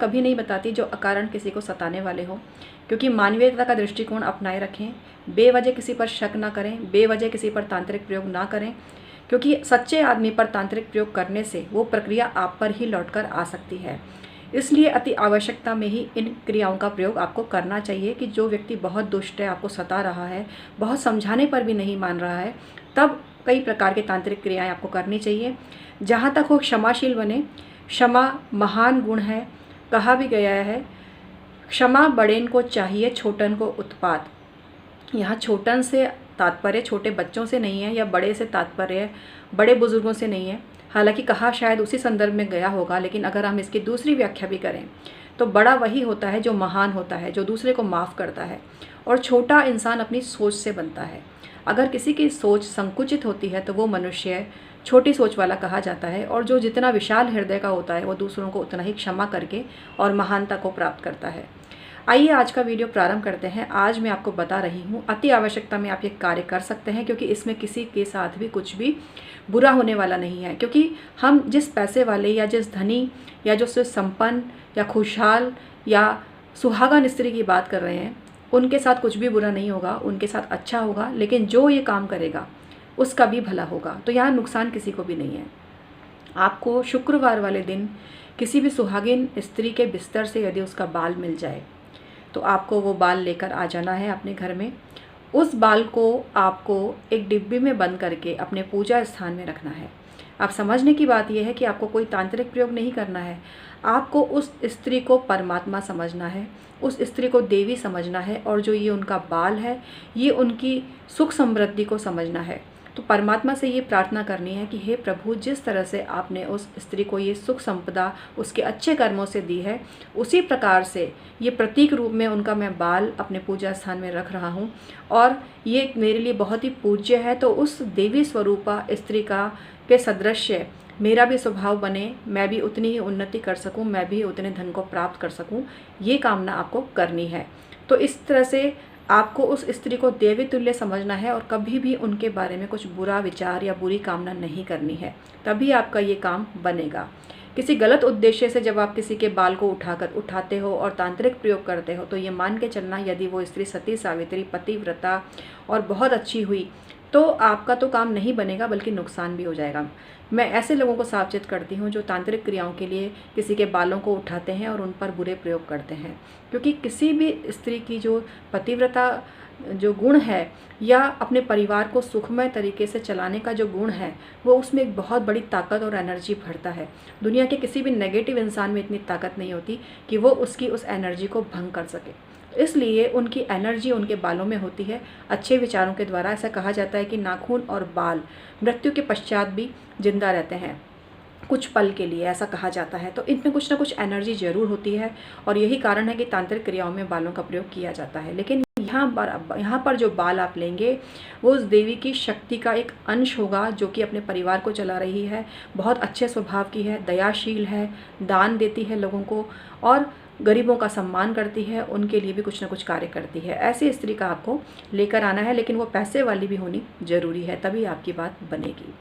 कभी नहीं बताती जो अकारण किसी को सताने वाले हों, क्योंकि मानवीयता का दृष्टिकोण अपनाए रखें। बेवजह किसी पर शक ना करें, बेवजह किसी पर तांत्रिक प्रयोग ना करें, क्योंकि सच्चे आदमी पर तांत्रिक प्रयोग करने से वो प्रक्रिया आप पर ही लौटकर आ सकती है। इसलिए अति आवश्यकता में ही इन क्रियाओं का प्रयोग आपको करना चाहिए कि जो व्यक्ति बहुत दुष्ट है, आपको सता रहा है, बहुत समझाने पर भी नहीं मान रहा है, तब कई प्रकार के तांत्रिक क्रियाएं आपको करनी चाहिए। जहाँ तक हो क्षमाशील बने। क्षमा महान गुण है। कहा भी गया है, क्षमा बड़ेन को चाहिए, छोटन को उत्पात। यहाँ छोटन से तात्पर्य छोटे बच्चों से नहीं है, या बड़े से तात्पर्य बड़े बुजुर्गों से नहीं है। हालांकि कहा शायद उसी संदर्भ में गया होगा, लेकिन अगर हम इसकी दूसरी व्याख्या भी करें तो बड़ा वही होता है जो महान होता है, जो दूसरे को माफ़ करता है, और छोटा इंसान अपनी सोच से बनता है। अगर किसी की सोच संकुचित होती है तो वो मनुष्य छोटी सोच वाला कहा जाता है, और जो जितना विशाल हृदय का होता है वो दूसरों को उतना ही क्षमा करके और महानता को प्राप्त करता है। आइए आज का वीडियो प्रारंभ करते हैं। आज मैं आपको बता रही हूँ अति आवश्यकता में आप ये कार्य कर सकते हैं, क्योंकि इसमें किसी के साथ भी कुछ भी बुरा होने वाला नहीं है। क्योंकि हम जिस पैसे वाले या जिस धनी या जो संपन्न या खुशहाल या सुहागन स्त्री की बात कर रहे हैं, उनके साथ कुछ भी बुरा नहीं होगा, उनके साथ अच्छा होगा। लेकिन जो ये काम करेगा उसका भी भला होगा, तो यहाँ नुकसान किसी को भी नहीं है। आपको शुक्रवार वाले दिन किसी भी सुहागिन स्त्री के बिस्तर से यदि उसका बाल मिल जाए तो आपको वो बाल लेकर आ जाना है अपने घर में। उस बाल को आपको एक डिब्बी में बंद करके अपने पूजा स्थान में रखना है। आप समझने की बात यह है कि आपको कोई तांत्रिक प्रयोग नहीं करना है। आपको उस स्त्री को परमात्मा समझना है, उस स्त्री को देवी समझना है, और जो ये उनका बाल है ये उनकी सुख समृद्धि को समझना है। तो परमात्मा से ये प्रार्थना करनी है कि हे प्रभु, जिस तरह से आपने उस स्त्री को ये सुख संपदा उसके अच्छे कर्मों से दी है, उसी प्रकार से ये प्रतीक रूप में उनका मैं बाल अपने पूजा स्थान में रख रहा हूँ, और ये मेरे लिए बहुत ही पूज्य है। तो उस देवी स्वरूपा स्त्री का के सदृश्य मेरा भी स्वभाव बने, मैं भी उतनी ही उन्नति कर सकूँ, मैं भी उतने धन को प्राप्त कर सकूँ, ये कामना आपको करनी है। तो इस तरह से आपको उस स्त्री को देवी तुल्य समझना है, और कभी भी उनके बारे में कुछ बुरा विचार या बुरी कामना नहीं करनी है, तभी आपका ये काम बनेगा। किसी गलत उद्देश्य से जब आप किसी के बाल को उठाते हो और तांत्रिक प्रयोग करते हो, तो ये मान के चलना, यदि वो स्त्री सती सावित्री पतिव्रता और बहुत अच्छी हुई तो आपका तो काम नहीं बनेगा, बल्कि नुकसान भी हो जाएगा। मैं ऐसे लोगों को सावचेत करती हूँ जो तांत्रिक क्रियाओं के लिए किसी के बालों को उठाते हैं और उन पर बुरे प्रयोग करते हैं। क्योंकि किसी भी स्त्री की जो पतिव्रता जो गुण है, या अपने परिवार को सुखमय तरीके से चलाने का जो गुण है, वो उसमें एक बहुत बड़ी ताकत और एनर्जी भरता है। दुनिया के किसी भी नेगेटिव इंसान में इतनी ताकत नहीं होती कि वो उसकी उस एनर्जी को भंग कर सके। इसलिए उनकी एनर्जी उनके बालों में होती है, अच्छे विचारों के द्वारा। ऐसा कहा जाता है कि नाखून और बाल मृत्यु के पश्चात भी जिंदा रहते हैं कुछ पल के लिए, ऐसा कहा जाता है। तो इनमें कुछ ना कुछ एनर्जी जरूर होती है, और यही कारण है कि तांत्रिक क्रियाओं में बालों का प्रयोग किया जाता है। लेकिन यहाँ पर जो बाल आप लेंगे वो उस देवी की शक्ति का एक अंश होगा, जो कि अपने परिवार को चला रही है, बहुत अच्छे स्वभाव की है, दयाशील है, दान देती है लोगों को, और गरीबों का सम्मान करती है, उनके लिए भी कुछ ना कुछ कार्य करती है। ऐसी स्त्री का आपको लेकर आना है, लेकिन वो पैसे वाली भी होनी जरूरी है, तभी आपकी बात बनेगी।